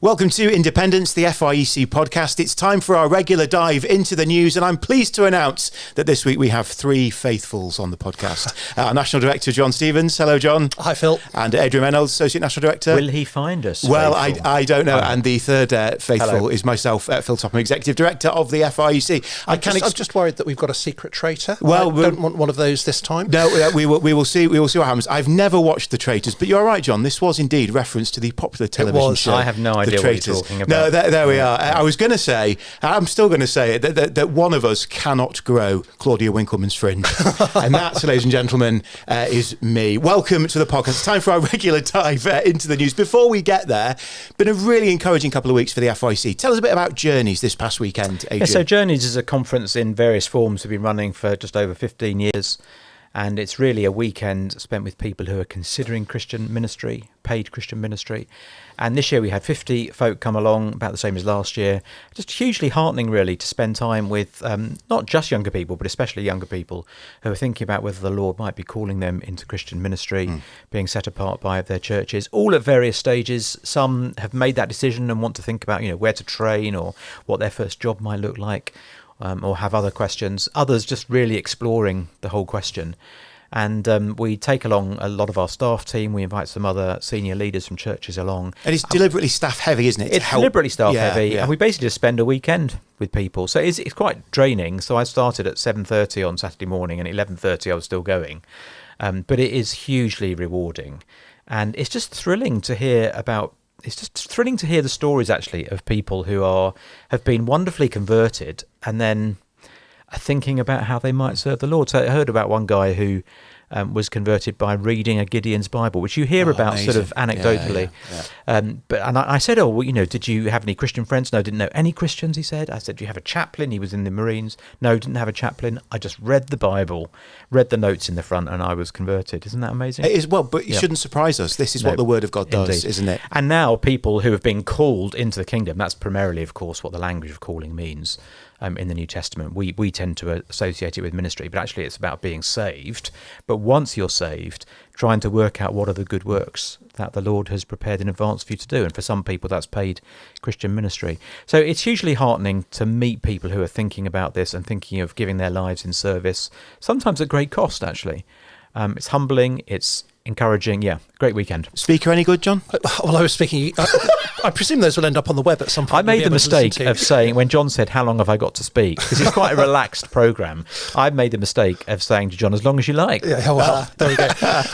Welcome to Independence, the FIEC podcast. It's time for our regular dive into the news, and I'm pleased to announce that this week we have three faithfuls on the podcast. Our National Director, John Stevens. Hello, John. Hi, Phil. And Adrian Reynolds, Associate National Director. Will he find us? Well, I don't know. And the third faithful is myself, Phil Topham, Executive Director of the FIEC. I'm just worried that we've got a secret traitor. Well, I don't want one of those this time. No, we will see. We will see what happens. I've never watched The Traitors, but you're right, John. This was indeed reference to the popular television show. I have no idea what you're talking about. No, there we are. I was going to say, I'm still going to say it, that one of us cannot grow Claudia Winkleman's fringe. And that, ladies and gentlemen, is me. Welcome to the podcast. It's time for our regular dive into the news. Before we get there, been a really encouraging couple of weeks for the FIEC. Tell us a bit about Journeys this past weekend, Adrian. Yeah, so Journeys is a conference in various forms. We've been running for just over 15 years. And it's really a weekend spent with people who are considering Christian ministry, paid Christian ministry. And this year we had 50 folk come along, about the same as last year. Just hugely heartening, really, to spend time with not just younger people, but especially younger people who are thinking about whether the Lord might be calling them into Christian ministry, being set apart by their churches, all at various stages. Some have made that decision and want to think about, where to train or what their first job might look like. Or have other questions. Others just really exploring the whole question. And we take along a lot of our staff team. We invite some other senior leaders from churches along. And it's deliberately staff heavy, isn't it? It's deliberately staff heavy. Yeah. And we basically just spend a weekend with people. So it's quite draining. So I started at 7:30 on Saturday morning, and at 11:30 I was still going. But it is hugely rewarding. And it's just thrilling to hear the stories, actually, of people who have been wonderfully converted and then are thinking about how they might serve the Lord. So I heard about one guy who was converted by reading a Gideon's Bible, which you hear about amazing. sort of anecdotally. Yeah. I said, did you have any Christian friends? No, didn't know any Christians, he said. I said, do you have a chaplain? He was in the Marines. No, didn't have a chaplain. I just read the Bible, read the notes in the front, and I was converted. Isn't that amazing? It is, well, but it shouldn't surprise us. This is what the Word of God does, indeed. Isn't it? And now people who have been called into the kingdom, that's primarily, of course, what the language of calling means. In the New Testament, we tend to associate it with ministry, but actually it's about being saved. But once you're saved, trying to work out what are the good works that the Lord has prepared in advance for you to do. And for some people, that's paid Christian ministry. So it's hugely heartening to meet people who are thinking about this and thinking of giving their lives in service, sometimes at great cost, actually. It's humbling, it's encouraging. Yeah, great weekend. Speaker any good, John? Well, I was speaking... I presume those will end up on the web at some point. I made the mistake of saying, when John said, how long have I got to speak? Because it's quite a relaxed programme. I made the mistake of saying to John, as long as you like. Yeah, well, there we go.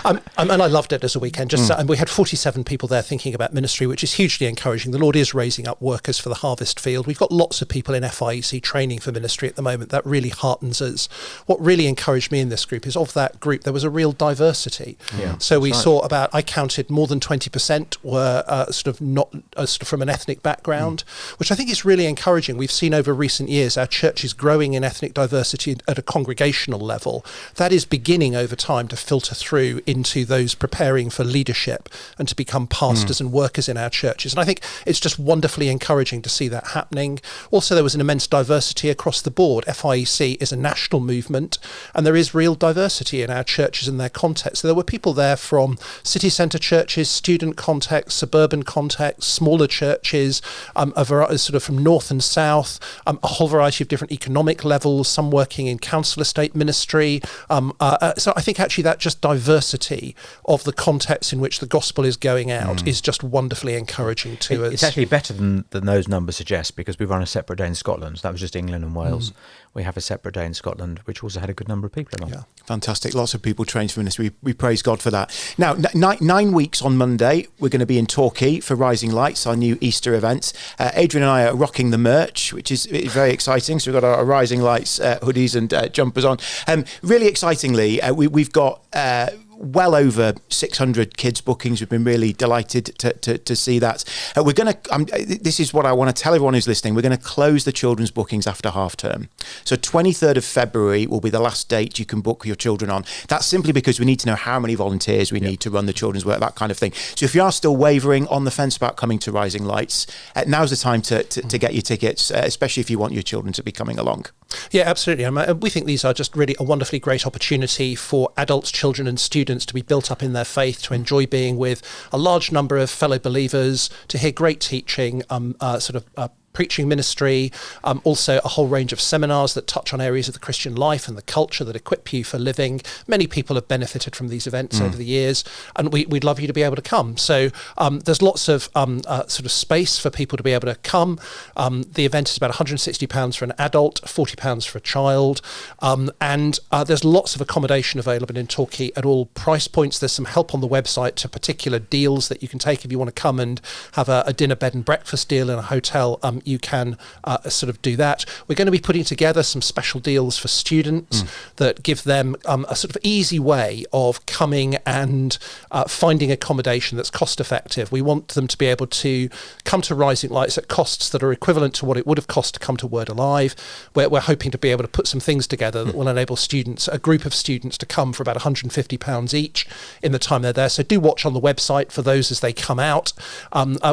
And I loved it as a weekend. And we had 47 people there thinking about ministry, which is hugely encouraging. The Lord is raising up workers for the harvest field. We've got lots of people in FIEC training for ministry at the moment. That really heartens us. What really encouraged me in this group is of that group, there was a real diversity. Yeah, so we saw I counted more than 20% were sort of not... sort of from an ethnic background, which I think is really encouraging. We've seen over recent years our churches growing in ethnic diversity at a congregational level. That is beginning over time to filter through into those preparing for leadership and to become pastors and workers in our churches. And I think it's just wonderfully encouraging to see that happening. Also, there was an immense diversity across the board. FIEC is a national movement, and there is real diversity in our churches and their context. So there were people there from city centre churches, student context, suburban context, smaller churches, a variety sort of from north and south, a whole variety of different economic levels, some working in council estate ministry. So I think actually that just diversity of the context in which the gospel is going out is just wonderfully encouraging to us. It's actually better than those numbers suggest, because we run a separate day in Scotland. That was just England and Wales. We have a separate day in Scotland, which also had a good number of people along. Yeah, fantastic. Lots of people trained for ministry. We praise God for that. Now, 9 weeks on Monday, we're going to be in Torquay for Rising Lights, our new Easter event. Adrian and I are rocking the merch, which is very exciting. So we've got our Rising Lights hoodies and jumpers on. Really excitingly, we've got... well over 600 kids bookings. We've been really delighted to see that. We're going to, this is what I want to tell everyone who's listening, we're going to close the children's bookings after half term. So 23rd of February will be the last date you can book your children on. That's simply because we need to know how many volunteers we need to run the children's work, that kind of thing. So if you are still wavering on the fence about coming to Rising Lights, now's the time to get your tickets, especially if you want your children to be coming along. Yeah, absolutely. We think these are just really a wonderfully great opportunity for adults, children and students students to be built up in their faith, to enjoy being with a large number of fellow believers, to hear great teaching, preaching ministry, also a whole range of seminars that touch on areas of the Christian life and the culture that equip you for living. Many people have benefited from these events over the years, and we'd love you to be able to come. So there's lots of space for people to be able to come. The event is about £160 for an adult, £40 for a child, and there's lots of accommodation available in Torquay at all price points. There's some help on the website to particular deals that you can take if you want to come and have a dinner, bed and breakfast deal in a hotel. You can do that. We're going to be putting together some special deals for students that give them a sort of easy way of coming and finding accommodation that's cost effective. We want them to be able to come to Rising Lights at costs that are equivalent to what it would have cost to come to Word Alive. We're hoping to be able to put some things together that will enable students, a group of students, to come for about £150 each in the time they're there. So do watch on the website for those as they come out.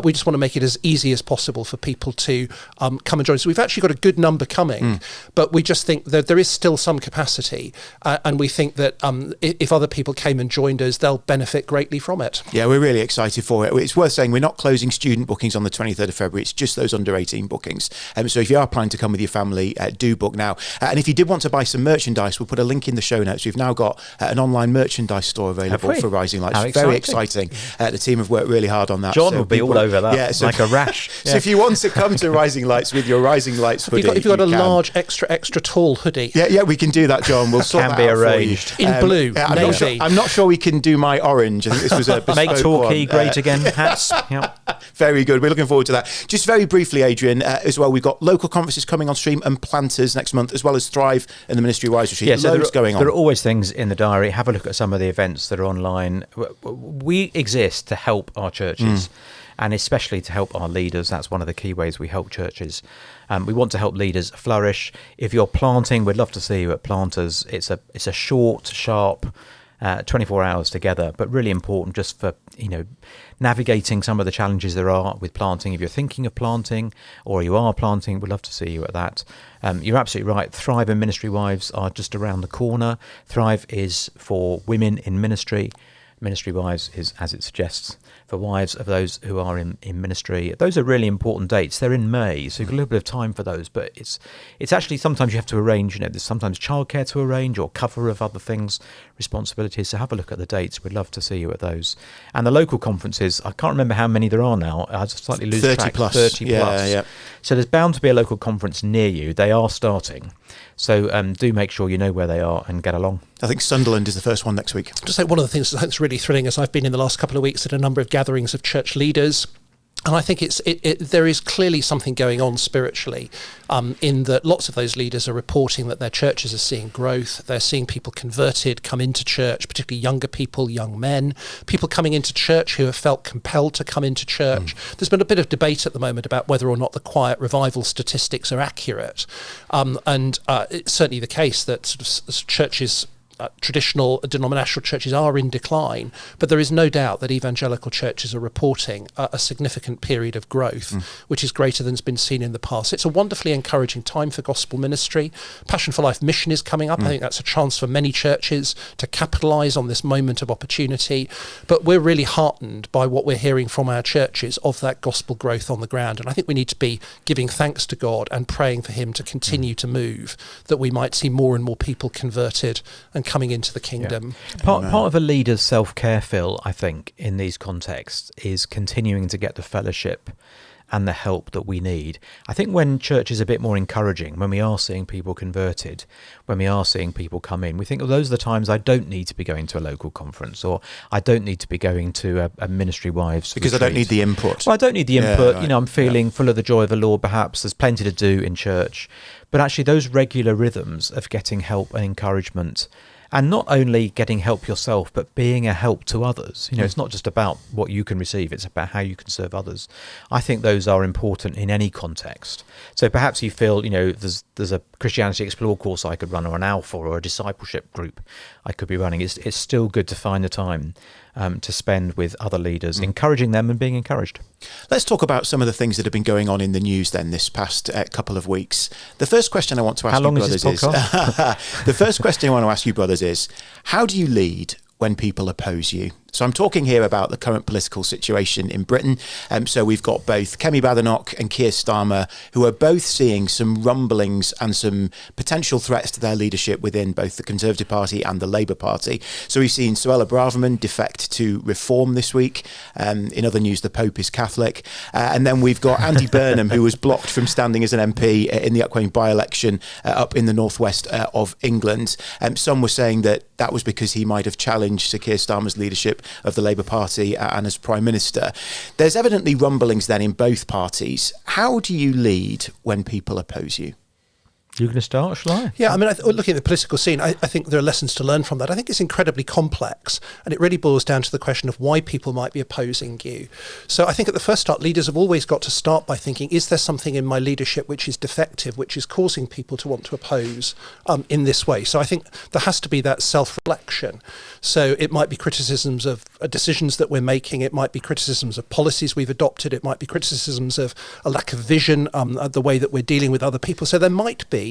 We just want to make it as easy as possible for people to come and join. So we've actually got a good number coming, but we just think that there is still some capacity, and we think that if other people came and joined us, they'll benefit greatly from it. Yeah, we're really excited for it. It's worth saying we're not closing student bookings on the 23rd of February. It's just those under 18 bookings. So if you are planning to come with your family, do book now. And if you did want to buy some merchandise, we'll put a link in the show notes. We've now got an online merchandise store available for Rising Lights. How Very exciting. The team have worked really hard on that. John will be all over that, like a rash. So if you want to come to Rising Lights with your Rising Lights hoodie, if you've got a large, extra tall hoodie. Yeah, we can do that, John. We'll sort that out arranged. for you. In blue, navy. I'm not sure we can do my orange. I think this was a bespoke Make Torquay one. great again, hats. Yep. Very good. We're looking forward to that. Just very briefly, Adrian, as well, we've got local conferences coming on stream and Planters next month, as well as Thrive and the Ministry Wise Retreat. Yeah, so loads going on. There are always things in the diary. Have a look at some of the events that are online. We exist to help our churches. And especially to help our leaders. That's one of the key ways we help churches. We want to help leaders flourish. If you're planting, we'd love to see you at Planters. It's a short, sharp 24 hours together, but really important just for, navigating some of the challenges there are with planting. If you're thinking of planting or you are planting, we'd love to see you at that. You're absolutely right. Thrive and Ministry Wives are just around the corner. Thrive is for women in ministry. Ministry Wives is, as it suggests, for wives of those who are in ministry. Those are really important dates. They're in May, so you've got a little bit of time for those. But it's actually sometimes you have to arrange, there's sometimes childcare to arrange or cover of other things, responsibilities. So have a look at the dates. We'd love to see you at those. And the local conferences, I can't remember how many there are now. I just slightly lose 30 track. plus. 30 yeah, plus. Yeah. So there's bound to be a local conference near you. They are starting. So do make sure you know where they are and get along. I think Sunderland is the first one next week. Just like one of the things that's really thrilling is I've been in the last couple of weeks at a number of gatherings of church leaders. And I think there is clearly something going on spiritually in that lots of those leaders are reporting that their churches are seeing growth. They're seeing people converted, come into church, particularly younger people, young men, people coming into church who have felt compelled to come into church. There's been a bit of debate at the moment about whether or not the quiet revival statistics are accurate. And it's certainly the case that sort of churches, traditional denominational churches are in decline, but there is no doubt that evangelical churches are reporting a significant period of growth, which is greater than has been seen in the past. It's a wonderfully encouraging time for gospel ministry. Passion for Life mission is coming up. I think that's a chance for many churches to capitalise on this moment of opportunity, but we're really heartened by what we're hearing from our churches of that gospel growth on the ground, and I think we need to be giving thanks to God and praying for him to continue to move, that we might see more and more people converted and coming into the kingdom. Yeah. Part of a leader's self-care, Phil, I think, in these contexts is continuing to get the fellowship and the help that we need. I think when church is a bit more encouraging, when we are seeing people converted, when we are seeing people come in, we think, those are the times I don't need to be going to a local conference, or I don't need to be going to a Ministry Wives because retreat. I don't need the input. Well, I don't need the input. Right. I'm feeling full of the joy of the Lord, perhaps. There's plenty to do in church. But actually those regular rhythms of getting help and encouragement, and not only getting help yourself, but being a help to others. It's not just about what you can receive, it's about how you can serve others. I think those are important in any context. So perhaps you feel, there's a Christianity Explore course I could run, or an Alpha, or a discipleship group I could be running. It's still good to find the time to spend with other leaders, encouraging them and being encouraged. Let's talk about some of the things that have been going on in the news then this past couple of weeks. The first question I want to ask you, brothers, is the first question I want to ask you, brothers, is how do you lead when people oppose you? So I'm talking here about the current political situation in Britain. So we've got both Kemi Badenoch and Keir Starmer, who are both seeing some rumblings and some potential threats to their leadership within both the Conservative Party and the Labour Party. So we've seen Suella Braverman defect to Reform this week. In other news, the Pope is Catholic. And then we've got Andy Burnham, who was blocked from standing as an MP in the upcoming by-election up in the northwest of England. Some were saying that was because he might have challenged Sir Keir Starmer's leadership of the Labour Party and as Prime Minister. There's evidently rumblings then in both parties. How do you lead when people oppose you? You're going to start, shall I? Yeah, I mean, looking at the political scene, I think there are lessons to learn from that. I think it's incredibly complex, and it really boils down to the question of why people might be opposing you. So I think at the first start, leaders have always got to start by thinking, is there something in my leadership which is defective, which is causing people to want to oppose in this way? So I think there has to be that self-reflection. So it might be criticisms of decisions that we're making, it might be criticisms of policies we've adopted, it might be criticisms of a lack of vision, the way that we're dealing with other people. So there might be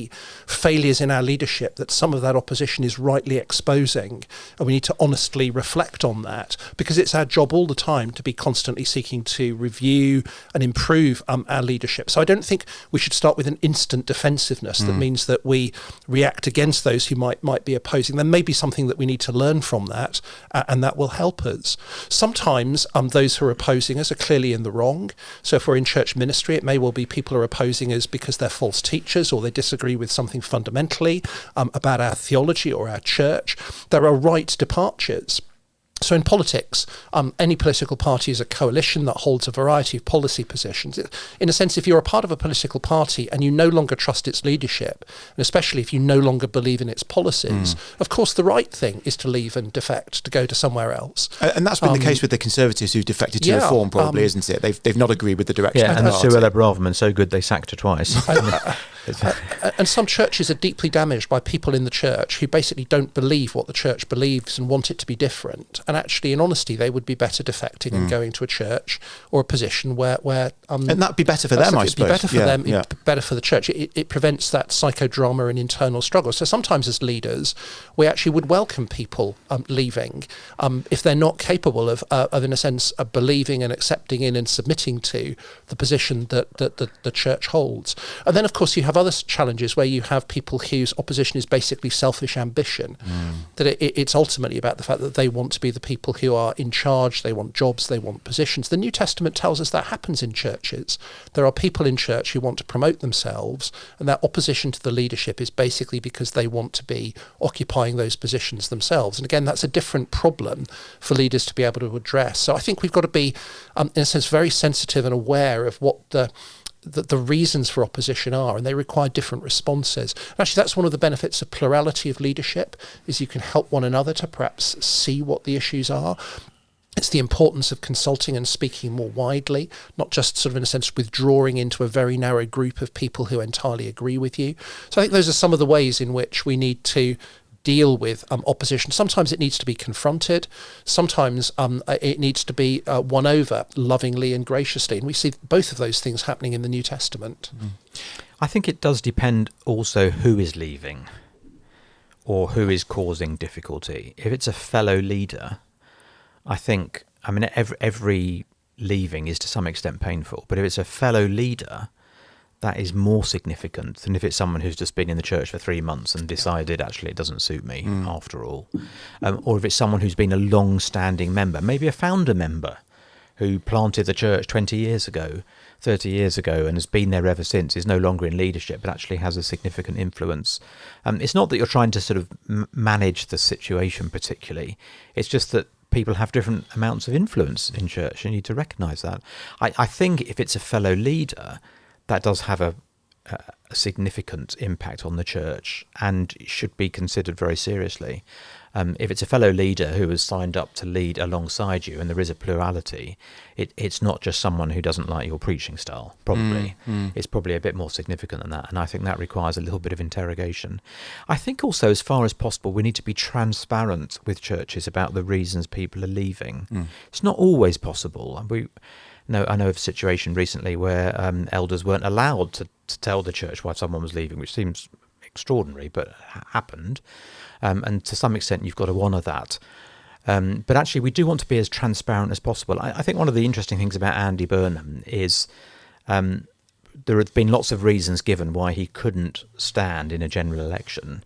failures in our leadership that some of that opposition is rightly exposing, and we need to honestly reflect on that, because it's our job all the time to be constantly seeking to review and improve our leadership. So I don't think we should start with an instant defensiveness that means that we react against those who might be opposing. There may be something that we need to learn from that, and that will help us. Sometimes those who are opposing us are clearly in the wrong. So if we're in church ministry, it may well be people are opposing us because they're false teachers or they disagree with something fundamentally about our theology or our church. There are right departures. So in politics, any political party is a coalition that holds a variety of policy positions. In a sense, if you're a part of a political party and you no longer trust its leadership, and especially if you no longer believe in its policies, of course the right thing is to leave and defect, to go to somewhere else. And that's been the case with the Conservatives who've defected to Reform, probably, isn't it? They've not agreed with the direction of the party. Suella Braverman, so good they sacked her twice. And some churches are deeply damaged by people in the church who basically don't believe what the church believes and want it to be different. And actually, in honesty, they would be better defecting and going to a church or a position where and that'd be better for them, I suppose. It'd be better for them, it'd be better for the church. It prevents that psychodrama and internal struggle. So sometimes as leaders, we actually would welcome people leaving if they're not capable of, in a sense, of believing and accepting in and submitting to the position that the church holds. And then, of course, you have other challenges where you have people whose opposition is basically selfish ambition, that it's ultimately about the fact that they want to be the people who are in charge, they want jobs, they want positions. The New Testament tells us that happens in churches. There are people in church who want to promote themselves, and that opposition to the leadership is basically because they want to be occupying those positions themselves. And again, that's a different problem for leaders to be able to address. So I think we've got to be, in a sense, very sensitive and aware of what the reasons for opposition are, and they require different responses. And actually, that's one of the benefits of plurality of leadership, is you can help one another to perhaps see what the issues are. It's the importance of consulting and speaking more widely, not just sort of in a sense withdrawing into a very narrow group of people who entirely agree with you. So I think those are some of the ways in which we need to deal with opposition. Sometimes it needs to be confronted. Sometimes it needs to be won over lovingly and graciously. And we see both of those things happening in the New Testament. I think it does depend also who is leaving or who is causing difficulty. If it's a fellow leader, every leaving is to some extent painful. But if it's a fellow leader, that is more significant than if it's someone who's just been in the church for 3 months and decided actually it doesn't suit me after all. Or if it's someone who's been a long-standing member, maybe a founder member who planted the church 20 years ago, 30 years ago, and has been there ever since, is no longer in leadership, but actually has a significant influence. It's not that you're trying to sort of manage the situation particularly. It's just that people have different amounts of influence in church. You need to recognise that. I think if it's a fellow leader, that does have a significant impact on the church and should be considered very seriously. If it's a fellow leader who has signed up to lead alongside you and there is a plurality, it's not just someone who doesn't like your preaching style, probably. It's probably a bit more significant than that, and I think that requires a little bit of interrogation. I think also, as far as possible, we need to be transparent with churches about the reasons people are leaving. It's not always possible. I know of a situation recently where elders weren't allowed to tell the church why someone was leaving, which seems extraordinary, but happened. And to some extent, you've got to honour that. But actually, we do want to be as transparent as possible. I think one of the interesting things about Andy Burnham is there have been lots of reasons given why he couldn't stand in a general election,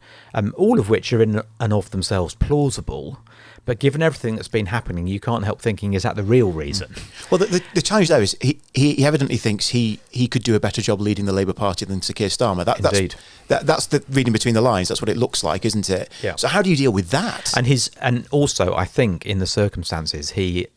all of which are in and of themselves plausible. But given everything that's been happening, you can't help thinking, is that the real reason? Well, the challenge there is he evidently thinks he could do a better job leading the Labour Party than Sir Keir Starmer. Indeed. That's the reading between the lines. That's what it looks like, isn't it? Yeah. So how do you deal with that? And also, I think in the circumstances, he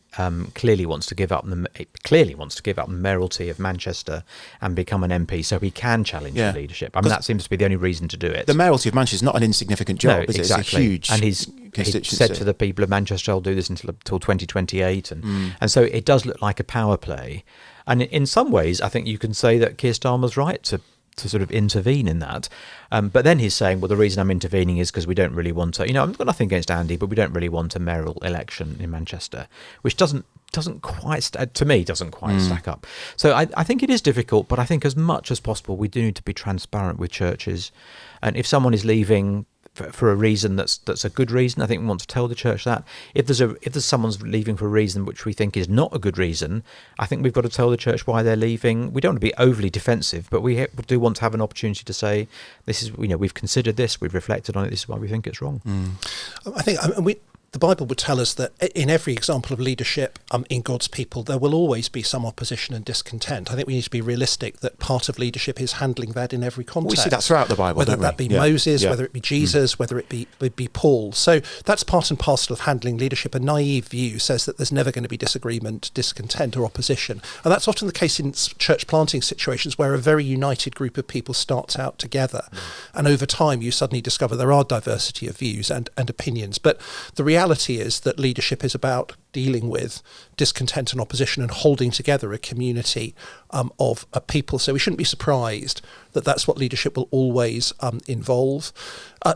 clearly wants to give up the mayoralty of Manchester and become an MP, so he can challenge the leadership. I mean, that seems to be the only reason to do it. The mayoralty of Manchester is not an insignificant job, is exactly. it? It's a huge and he said to the people of Manchester, "I'll do this until 2028," and so it does look like a power play. And in some ways, I think you can say that Keir Starmer's right to sort of intervene in that. But then he's saying, well, the reason I'm intervening is because we don't really want to, I've got nothing against Andy, but we don't really want a mayoral election in Manchester, which doesn't quite stack up. So I think it is difficult, but I think as much as possible, we do need to be transparent with churches. And if someone is leaving for a reason that's a good reason, I think we want to tell the church that. If there's someone's leaving for a reason which we think is not a good reason, I think we've got to tell the church why they're leaving. We don't want to be overly defensive, but we do want to have an opportunity to say, this is, we've considered this, we've reflected on it, this is why we think it's wrong. I think the Bible would tell us that in every example of leadership in God's people, there will always be some opposition and discontent. I think we need to be realistic that part of leadership is handling that in every context. We see that throughout the Bible, whether that be Moses, whether it be Jesus, whether it be Paul. So that's part and parcel of handling leadership. A naive view says that there's never going to be disagreement, discontent or opposition. And that's often the case in church planting situations where a very united group of people starts out together. And over time, you suddenly discover there are diversity of views and opinions. But the reality is that leadership is about dealing with discontent and opposition and holding together a community of people. So we shouldn't be surprised that that's what leadership will always involve.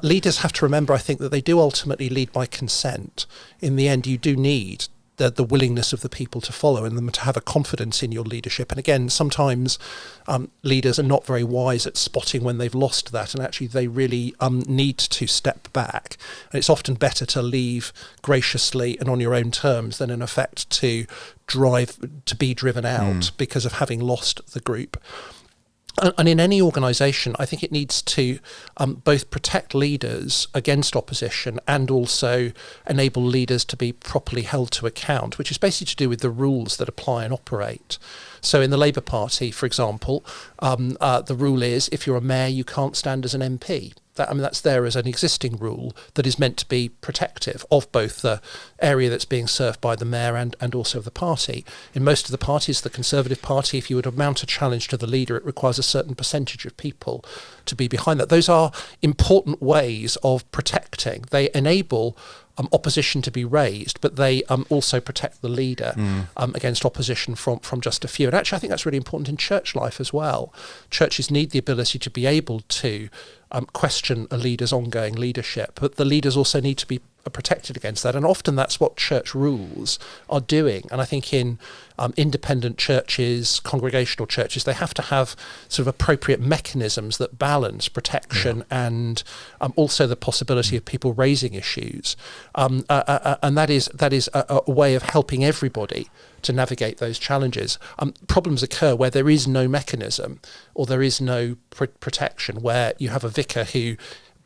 Leaders have to remember, I think, that they do ultimately lead by consent. In the end, you do need the willingness of the people to follow and them to have a confidence in your leadership. And again, sometimes leaders are not very wise at spotting when they've lost that, and actually they really need to step back. And it's often better to leave graciously and on your own terms than in effect to be driven out because of having lost the group. And in any organisation, I think it needs to both protect leaders against opposition and also enable leaders to be properly held to account, which is basically to do with the rules that apply and operate. So in the Labour Party, for example, the rule is if you're a mayor, you can't stand as an MP. That's there as an existing rule that is meant to be protective of both the area that's being served by the mayor and also the party. In most of the parties, the Conservative Party, if you were to mount a challenge to the leader, it requires a certain percentage of people to be behind that. Those are important ways of protecting. They enable opposition to be raised, but they also protect the leader against opposition from just a few. And actually, I think that's really important in church life as well. Churches need the ability to be able to question a leader's ongoing leadership, but the leaders also need to be protected against that. And often that's what church rules are doing. And I think in independent churches, congregational churches, they have to have sort of appropriate mechanisms that balance protection and also the possibility of people raising issues. And that is a way of helping everybody to navigate those challenges. Problems occur where there is no mechanism or there is no protection, where you have a vicar who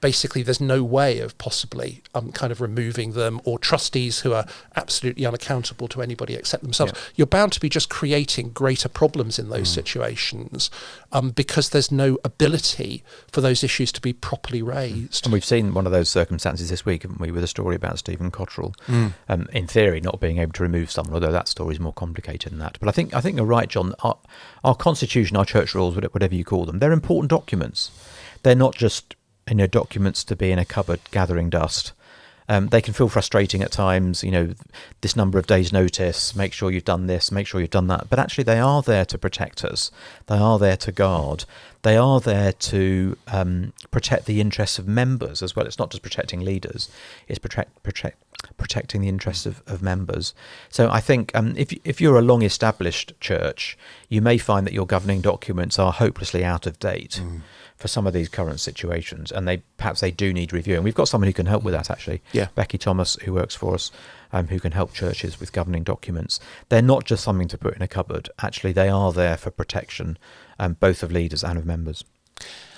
basically there's no way of possibly kind of removing them, or trustees who are absolutely unaccountable to anybody except themselves. Yeah. You're bound to be just creating greater problems in those situations because there's no ability for those issues to be properly raised. And we've seen one of those circumstances this week, haven't we, with a story about Stephen Cottrell, in theory not being able to remove someone, although that story is more complicated than that. But I think you're right, John. Our constitution, our church rules, whatever you call them, they're important documents. They're not just documents to be in a cupboard gathering dust. They can feel frustrating at times, this number of days notice, make sure you've done this, make sure you've done that. But actually they are there to protect us. They are there to guard. They are there to protect the interests of members as well. It's not just protecting leaders, it's protecting the interests of members. So I think if you're a long-established church, you may find that your governing documents are hopelessly out of date. for some of these current situations, and perhaps they do need reviewing. We've got someone who can help with that, actually. Yeah. Becky Thomas, who works for us, who can help churches with governing documents. They're not just something to put in a cupboard. Actually, they are there for protection, both of leaders and of members.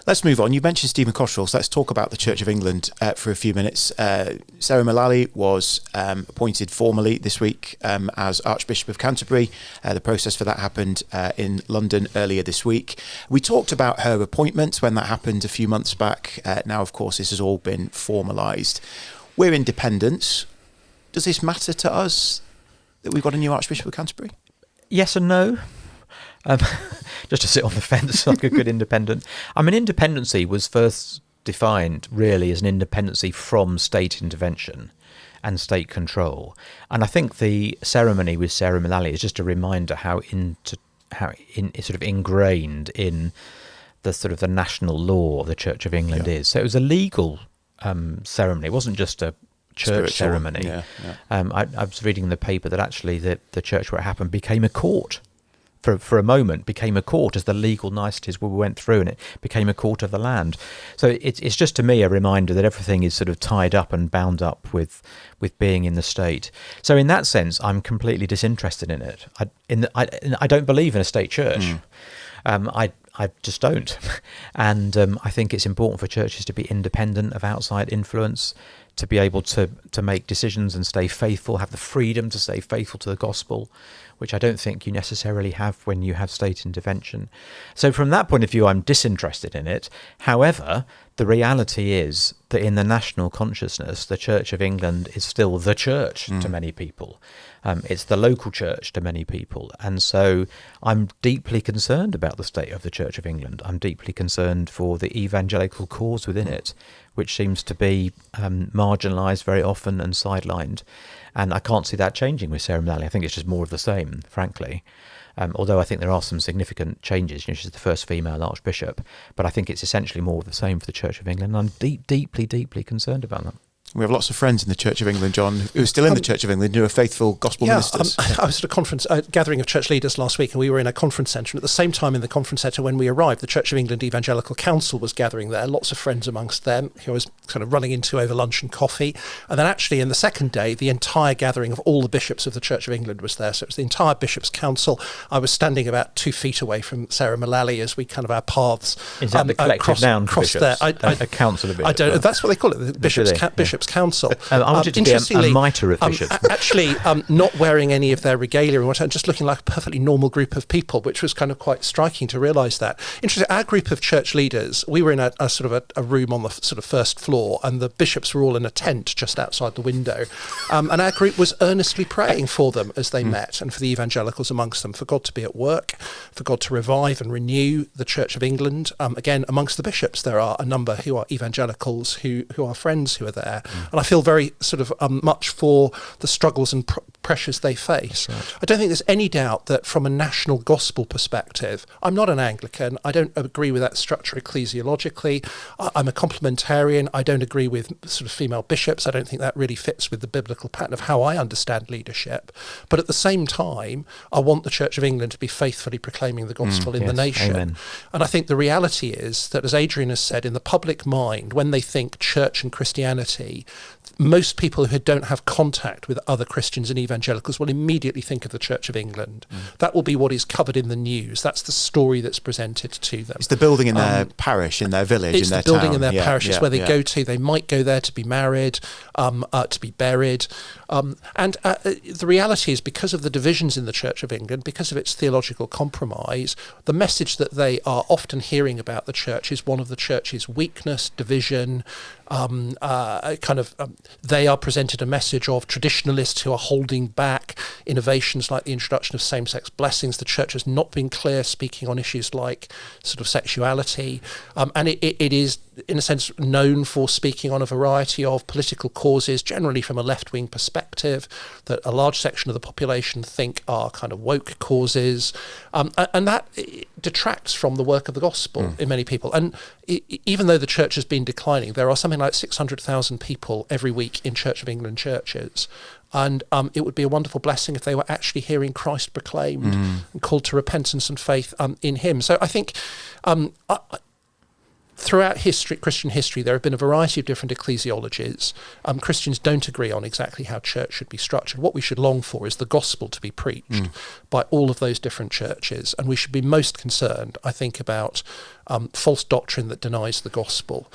Let's move on. You mentioned Stephen Cotterill, so let's talk about the Church of England for a few minutes. Sarah Mullally was appointed formally this week as Archbishop of Canterbury. The process for that happened in London earlier this week. We talked about her appointment when that happened a few months back. Now, of course, this has all been formalised. We're independents. Does this matter to us that we've got a new Archbishop of Canterbury? Yes and no. Just to sit on the fence like a good independent. I mean, independency was first defined really as an independency from state intervention and state control. And I think the ceremony with Sarah Mullally is just a reminder how sort of ingrained in the sort of the national law of the Church of England is. So it was a legal ceremony. It wasn't just a church ceremony. I was reading in the paper that actually the church where it happened became a court. For a moment, became a court as the legal niceties we went through, and it became a court of the land. So it's just to me a reminder that everything is sort of tied up and bound up with being in the state. So in that sense, I'm completely disinterested in it. I don't believe in a state church. I just don't. And I think it's important for churches to be independent of outside influence, to be able to make decisions and stay faithful, have the freedom to stay faithful to the gospel, which I don't think you necessarily have when you have state intervention. So from that point of view, I'm disinterested in it. However, the reality is that in the national consciousness, the Church of England is still the church to many people. It's the local church to many people. And so I'm deeply concerned about the state of the Church of England. I'm deeply concerned for the evangelical cause within it, which seems to be marginalised very often and sidelined. And I can't see that changing with Sarah Mullally. I think it's just more of the same, frankly. Although I think there are some significant changes. She's the first female archbishop. But I think it's essentially more of the same for the Church of England. And I'm deeply concerned about that. We have lots of friends in the Church of England, John, who are still in the Church of England, who are faithful gospel ministers. I was at a conference, gathering of church leaders last week, and we were in a conference centre. And at the same time in the conference centre, when we arrived, the Church of England Evangelical Council was gathering there. Lots of friends amongst them who I was kind of running into over lunch and coffee. And then actually in the second day, the entire gathering of all the bishops of the Church of England was there. So it was the entire Bishops' Council. I was standing about 2 feet away from Sarah Mullally as we kind of our paths Is that the collective noun for bishops? There. A council of bishops? I don't. That's what they call it, the Bishops' Council. I wanted to be a mitre of bishops. Actually, not wearing any of their regalia and whatever, just looking like a perfectly normal group of people, which was kind of quite striking to realise that. Interesting, our group of church leaders, we were in a sort of a room on the sort of first floor, and the bishops were all in a tent just outside the window. And our group was earnestly praying for them as they met, and for the evangelicals amongst them, for God to be at work, for God to revive and renew the Church of England. Again, amongst the bishops, there are a number who are evangelicals who are friends who are there. And I feel very sort of much for the struggles and pressures they face. Right. I don't think there's any doubt that from a national gospel perspective, I'm not an Anglican. I don't agree with that structure ecclesiologically. I'm a complementarian. I don't agree with sort of female bishops. I don't think that really fits with the biblical pattern of how I understand leadership. But at the same time, I want the Church of England to be faithfully proclaiming the gospel in the nation. Amen. And I think the reality is that, as Adrian has said, in the public mind, when they think church and Christianity, most people who don't have contact with other Christians and evangelicals will immediately think of the Church of England. That will be what is covered in the news. That's the story that's presented to them. It's the building in their parish, in their village, in their town. It's the building in their parishes where they go to. They might go there to be married, to be buried. The reality is, because of the divisions in the Church of England, because of its theological compromise, the message that they are often hearing about the Church is one of the Church's weakness, division. They are presented a message of traditionalists who are holding back innovations like the introduction of same-sex blessings. The Church has not been clear speaking on issues like sort of sexuality, and it is, in a sense, known for speaking on a variety of political causes, generally from a left-wing perspective, that a large section of the population think are kind of woke causes, and that detracts from the work of the gospel in many people. And even though the Church has been declining, there are something like 600,000 people every week in Church of England churches. And it would be a wonderful blessing if they were actually hearing Christ proclaimed and called to repentance and faith in him. So I think throughout Christian history, there have been a variety of different ecclesiologies. Christians don't agree on exactly how church should be structured. What we should long for is the gospel to be preached by all of those different churches, and we should be most concerned, I think, about false doctrine that denies the gospel.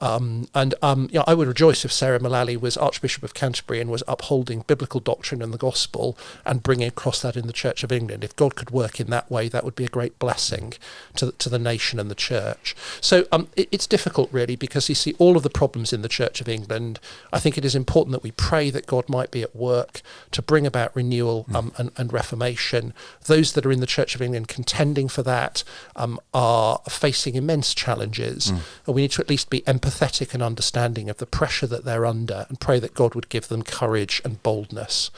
I would rejoice if Sarah Mullally was Archbishop of Canterbury and was upholding biblical doctrine and the gospel and bringing across that in the Church of England. If God could work in that way, that would be a great blessing to the nation and the church. So it's difficult, really, because you see all of the problems in the Church of England. I think it is important that we pray that God might be at work to bring about renewal and reformation. Those that are in the Church of England contending for that are facing immense challenges, and we need to at least be empathetic and understanding of the pressure that they're under, and pray that God would give them courage and boldness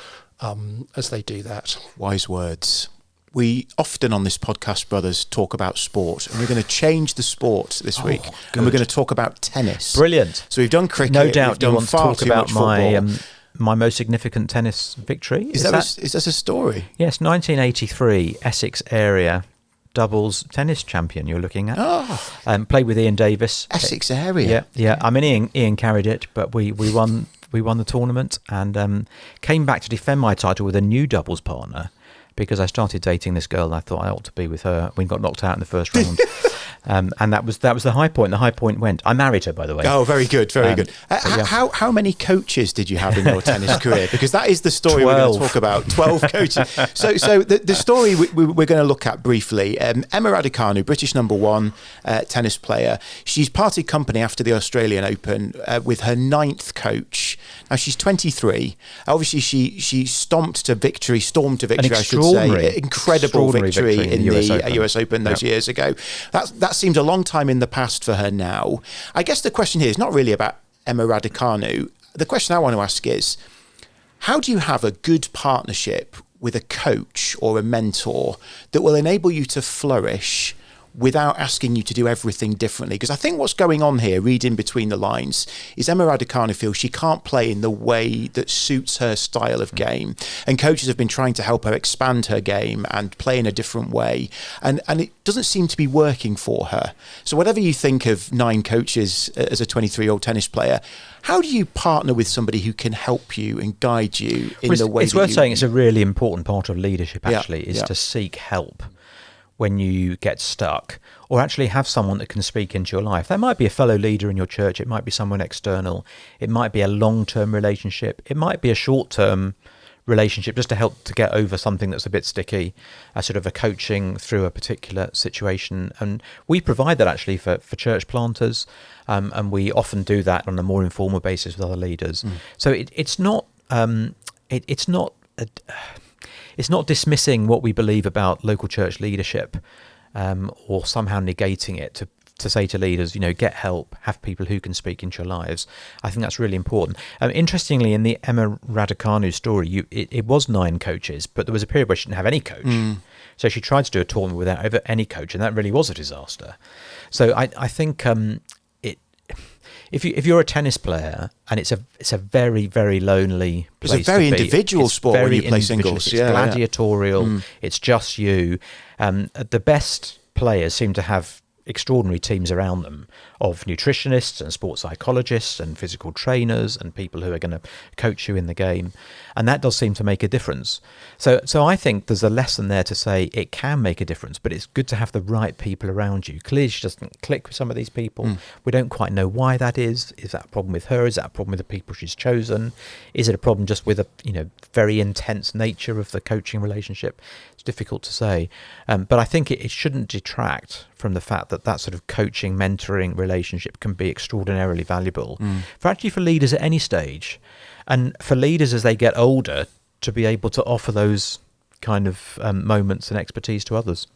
as they do that. Wise words. We often on this podcast, brothers, talk about sport, and we're going to change the sport this week, and we're going to talk about tennis. Brilliant. So we've done cricket. No doubt you want to talk about my my most significant tennis victory. Is that a story? Yes, 1983, Essex area doubles tennis champion you're looking at. Played with Ian Davis. Essex area. Yeah. I mean, Ian carried it, but we won the tournament, and came back to defend my title with a new doubles partner, because I started dating this girl and I thought I ought to be with her. We got knocked out in the first round. And that was the high point. The high point went. I married her, by the way. Oh, very good, very good. How many coaches did you have in your tennis career? Because that is the story 12. We're going to talk about. 12 coaches. So the story we're going to look at briefly. Emma Raducanu, British #1 tennis player. She's parted company after the Australian Open with her 9th coach. Now she's 23. Obviously, she stormed to victory. I should say, incredible victory in the US Open those years ago. That seems a long time in the past for her now. I guess the question here is not really about Emma Raducanu. The question I want to ask is, how do you have a good partnership with a coach or a mentor that will enable you to flourish without asking you to do everything differently? Because I think what's going on here, reading between the lines, is Emma Raducanu feels she can't play in the way that suits her style of game. And coaches have been trying to help her expand her game and play in a different way. And it doesn't seem to be working for her. So whatever you think of 9 coaches as a 23-year-old tennis player, how do you partner with somebody who can help you and guide you in the way it's worth saying it's a really important part of leadership, actually, is to seek help when you get stuck, or actually have someone that can speak into your life. That might be a fellow leader in your church, it might be someone external, it might be a long-term relationship, it might be a short-term relationship just to help to get over something that's a bit sticky, a sort of a coaching through a particular situation. And we provide that actually for church planters, and we often do that on a more informal basis with other leaders. So it's not dismissing what we believe about local church leadership, or somehow negating it to say to leaders, get help, have people who can speak into your lives. I think that's really important. Interestingly, in the Emma Raducanu story, it was 9 coaches, but there was a period where she didn't have any coach. So she tried to do a tournament without any coach, and that really was a disaster. So I think if you're a tennis player, and it's a very, very lonely place. It's a very individual sport when you play singles. It's gladiatorial. It's just you. The best players seem to have extraordinary teams around them of nutritionists and sports psychologists and physical trainers and people who are going to coach you in the game, and that does seem to make a difference. So I think there's a lesson there to say it can make a difference, but it's good to have the right people around you. Clearly she doesn't click with some of these people. We don't quite know why that is. Is that a problem with her? Is that a problem with the people she's chosen? Is it a problem just with a very intense nature of the coaching relationship? It's difficult to say, but I think it shouldn't detract from the fact that sort of coaching, mentoring relationship can be extraordinarily valuable for leaders at any stage, and for leaders as they get older to be able to offer those kind of moments and expertise to others.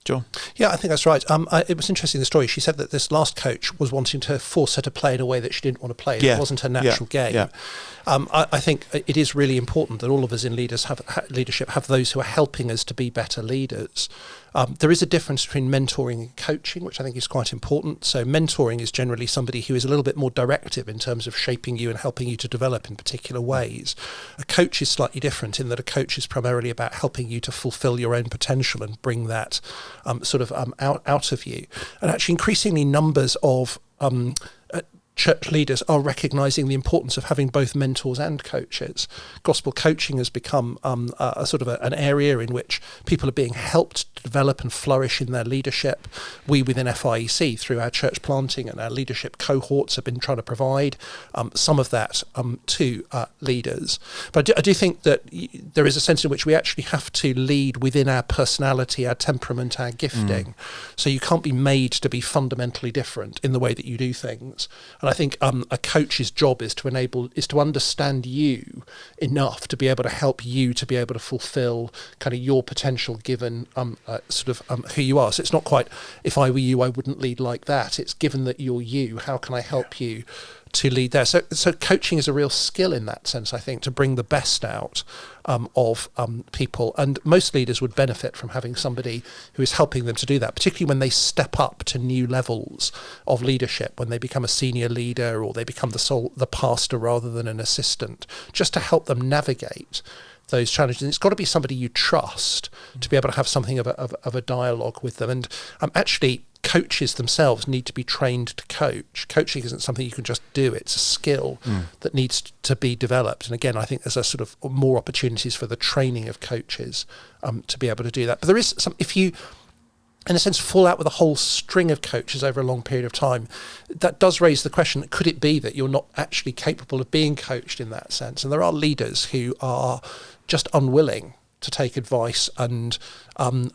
John? Yeah, I think that's right. It was interesting, the story. She said that this last coach was wanting to force her to play in a way that she didn't want to play. It wasn't her natural game. I think it is really important that all of us in leadership have those who are helping us to be better leaders. There is a difference between mentoring and coaching, which I think is quite important. So mentoring is generally somebody who is a little bit more directive in terms of shaping you and helping you to develop in particular ways. A coach is slightly different in that a coach is primarily about helping you to fulfill your own potential and bring that out of you. And actually increasingly numbers of church leaders are recognising the importance of having both mentors and coaches. Gospel coaching has become an area in which people are being helped to develop and flourish in their leadership. We within FIEC, through our church planting and our leadership cohorts, have been trying to provide some of that to leaders. But I do think that there is a sense in which we actually have to lead within our personality, our temperament, our gifting. So you can't be made to be fundamentally different in the way that you do things. And I think a coach's job is to understand you enough to be able to help you to be able to fulfill kind of your potential given who you are. So it's not quite, if I were you, I wouldn't lead like that. It's given that you're you, how can I help you to lead there? So coaching is a real skill in that sense, I think, to bring the best out of people. And most leaders would benefit from having somebody who is helping them to do that, particularly when they step up to new levels of leadership, when they become a senior leader or they become the pastor rather than an assistant, just to help them navigate those challenges. And it's got to be somebody you trust to be able to have something of a dialogue with them. And actually, coaches themselves need to be trained to coach. Coaching isn't something you can just do. It's a skill that needs to be developed. And again, I think there's a sort of more opportunities for the training of coaches to be able to do that. But there is some, if you, in a sense, fall out with a whole string of coaches over a long period of time, that does raise the question, could it be that you're not actually capable of being coached in that sense? And there are leaders who are just unwilling to take advice, and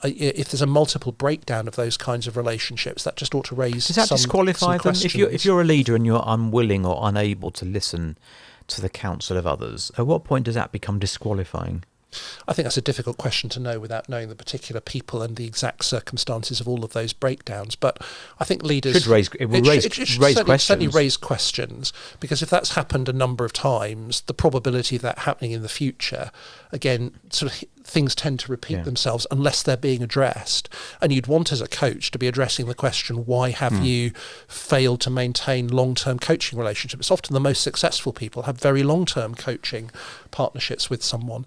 if there's a multiple breakdown of those kinds of relationships, that just ought to raise Does that disqualify them? questions. If you're a leader and you're unwilling or unable to listen to the counsel of others, at what point does that become disqualifying? I think that's a difficult question to know without knowing the particular people and the exact circumstances of all of those breakdowns. But I think leaders should raise questions. Certainly raise questions, because if that's happened a number of times, the probability of that happening in the future, again, sort of things tend to repeat themselves unless they're being addressed. And you'd want as a coach to be addressing the question, why have you failed to maintain long-term coaching relationships? Often the most successful people have very long-term coaching partnerships with someone.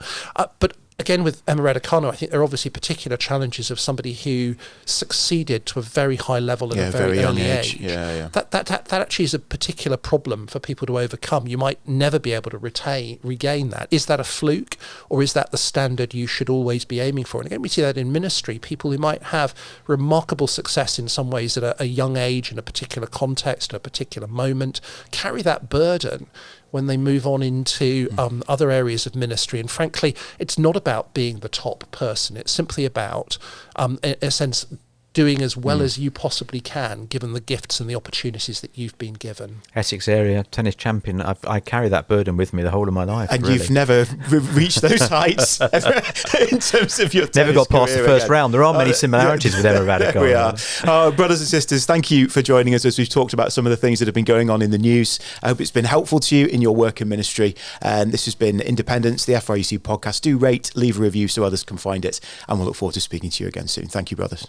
But again, with Emma Raducanu, I think there are obviously particular challenges of somebody who succeeded to a very high level at a very early age. That actually is a particular problem for people to overcome. You might never be able to regain that. Is that a fluke, or is that the standard you should always be aiming for? And again, we see that in ministry. People who might have remarkable success in some ways at a young age, in a particular context, at a particular moment, carry that burden when they move on into other areas of ministry. And frankly, it's not about being the top person. It's simply about, in a sense, doing as well as you possibly can, given the gifts and the opportunities that you've been given. Essex area tennis champion. I carry that burden with me the whole of my life. And really, you've never reached those heights ever, in terms of your tennis never got past the first again. round. There are many similarities with Emma Raducanu. There we are. Brothers and sisters, thank you for joining us as we've talked about some of the things that have been going on in the news. I hope it's been helpful to you in your work in ministry. And this has been Independence, the FIEC podcast. Do rate, leave a review so others can find it. And we'll look forward to speaking to you again soon. Thank you, brothers.